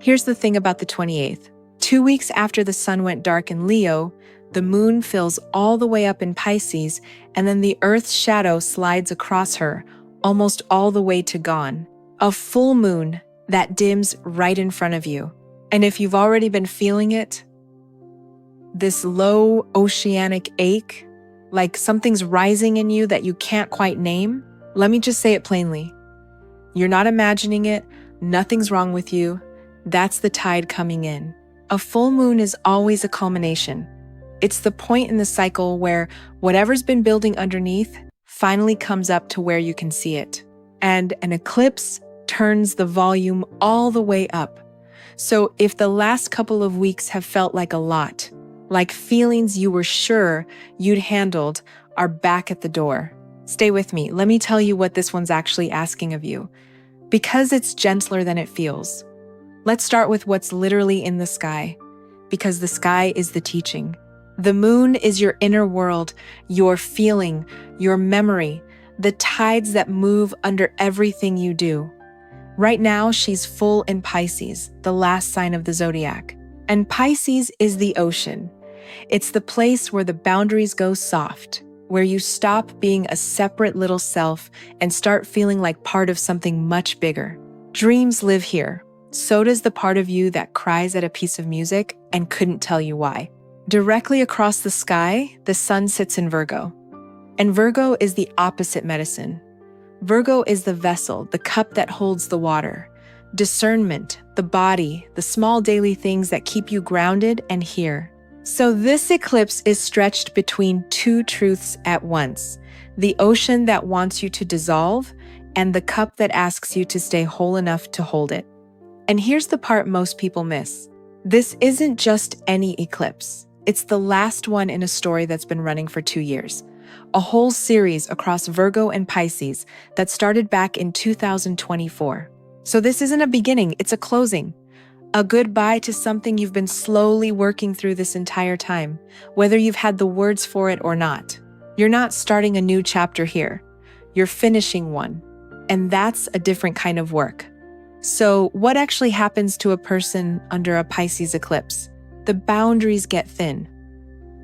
Here's the thing about the 28th. 2 weeks after the sun went dark in Leo, the moon fills all the way up in Pisces, and then the Earth's shadow slides across her, almost all the way to gone. A full moon that dims right in front of you. And if you've already been feeling it, this low oceanic ache, like something's rising in you that you can't quite name, let me just say it plainly. You're not imagining it, nothing's wrong with you. That's the tide coming in. A full moon is always a culmination. It's the point in the cycle where whatever's been building underneath finally comes up to where you can see it. And an eclipse turns the volume all the way up. So if the last couple of weeks have felt like a lot, like feelings you were sure you'd handled are back at the door, stay with me. Let me tell you what this one's actually asking of you, because it's gentler than it feels. Let's start with what's literally in the sky, because the sky is the teaching. The moon is your inner world, your feeling, your memory, the tides that move under everything you do. Right now, she's full in Pisces, the last sign of the zodiac. And Pisces is the ocean. It's the place where the boundaries go soft, where you stop being a separate little self and start feeling like part of something much bigger. Dreams live here. So does the part of you that cries at a piece of music and couldn't tell you why. Directly across the sky, the sun sits in Virgo. And Virgo is the opposite medicine. Virgo is the vessel, the cup that holds the water. Discernment, the body, the small daily things that keep you grounded and here. So this eclipse is stretched between two truths at once. The ocean that wants you to dissolve and the cup that asks you to stay whole enough to hold it. And here's the part most people miss. This isn't just any eclipse. It's the last one in a story that's been running for 2 years. A whole series across Virgo and Pisces that started back in 2024. So this isn't a beginning, it's a closing. A goodbye to something you've been slowly working through this entire time, whether you've had the words for it or not. You're not starting a new chapter here. You're finishing one. And that's a different kind of work. So what actually happens to a person under a Pisces eclipse? The boundaries get thin.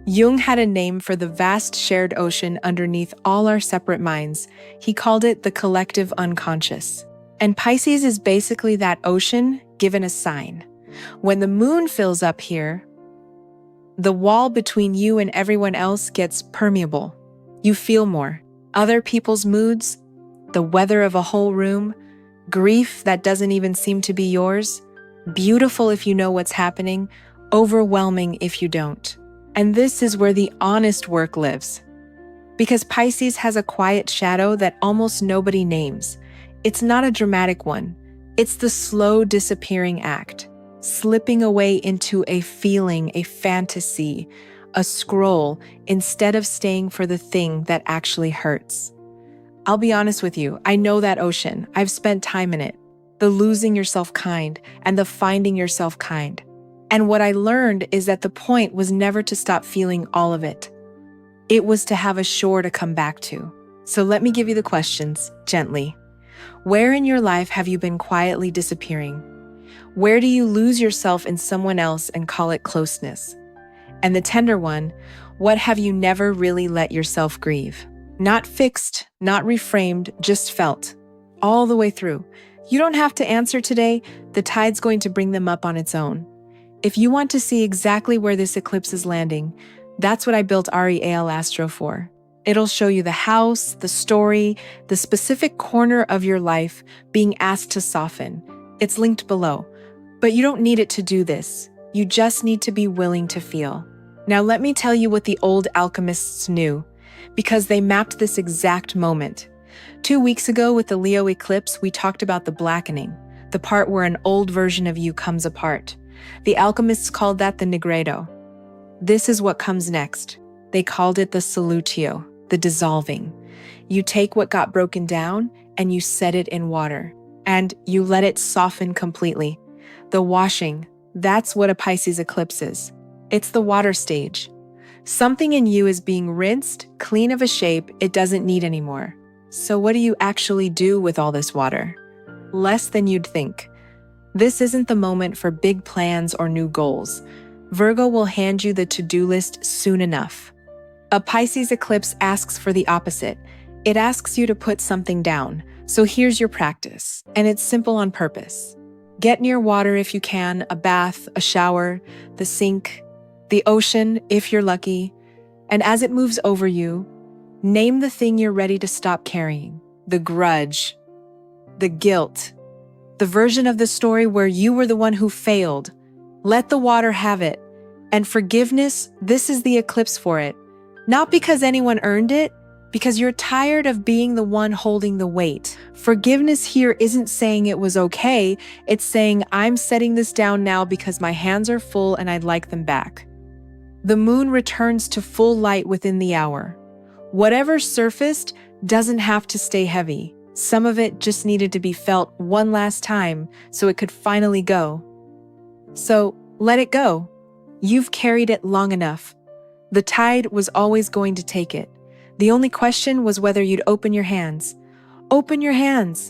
Jung had a name for the vast shared ocean underneath all our separate minds. He called it the collective unconscious. And Pisces is basically that ocean given a sign. When the moon fills up here, the wall between you and everyone else gets permeable. You feel more. Other people's moods, the weather of a whole room, grief that doesn't even seem to be yours, beautiful if you know what's happening, overwhelming if you don't. And this is where the honest work lives. Because Pisces has a quiet shadow that almost nobody names. It's not a dramatic one. It's the slow disappearing act, slipping away into a feeling, a fantasy, a scroll, instead of staying for the thing that actually hurts. I'll be honest with you, I know that ocean. I've spent time in it. The losing yourself kind and the finding yourself kind. And what I learned is that the point was never to stop feeling all of it. It was to have a shore to come back to. So let me give you the questions, gently. Where in your life have you been quietly disappearing? Where do you lose yourself in someone else and call it closeness? And the tender one, what have you never really let yourself grieve? Not fixed, not reframed, just felt. All the way through. You don't have to answer today. The tide's going to bring them up on its own. If you want to see exactly where this eclipse is landing, that's what I built REAL Astro for. It'll show you the house, the story, the specific corner of your life being asked to soften. It's linked below. But you don't need it to do this. You just need to be willing to feel. Now let me tell you what the old alchemists knew, because they mapped this exact moment. 2 weeks ago with the Leo eclipse, we talked about the blackening, the part where an old version of you comes apart. The alchemists called that the Negredo. This is what comes next. They called it the solutio, the dissolving. You take what got broken down and you set it in water, and you let it soften completely. The washing, that's what a Pisces eclipse is. It's the water stage. Something in you is being rinsed, clean of a shape it doesn't need anymore. So what do you actually do with all this water? Less than you'd think. This isn't the moment for big plans or new goals. Virgo will hand you the to-do list soon enough. A Pisces eclipse asks for the opposite. It asks you to put something down. So here's your practice, and it's simple on purpose. Get near water if you can, a bath, a shower, the sink, the ocean if you're lucky, and as it moves over you, name the thing you're ready to stop carrying, the grudge, the guilt, the version of the story where you were the one who failed. Let the water have it. And forgiveness, this is the eclipse for it. Not because anyone earned it, because you're tired of being the one holding the weight. Forgiveness here isn't saying it was okay, it's saying I'm setting this down now because my hands are full and I'd like them back. The moon returns to full light within the hour. Whatever surfaced doesn't have to stay heavy. Some of it just needed to be felt one last time so it could finally go. So let it go. You've carried it long enough. The tide was always going to take it. The only question was whether you'd open your hands. Open your hands.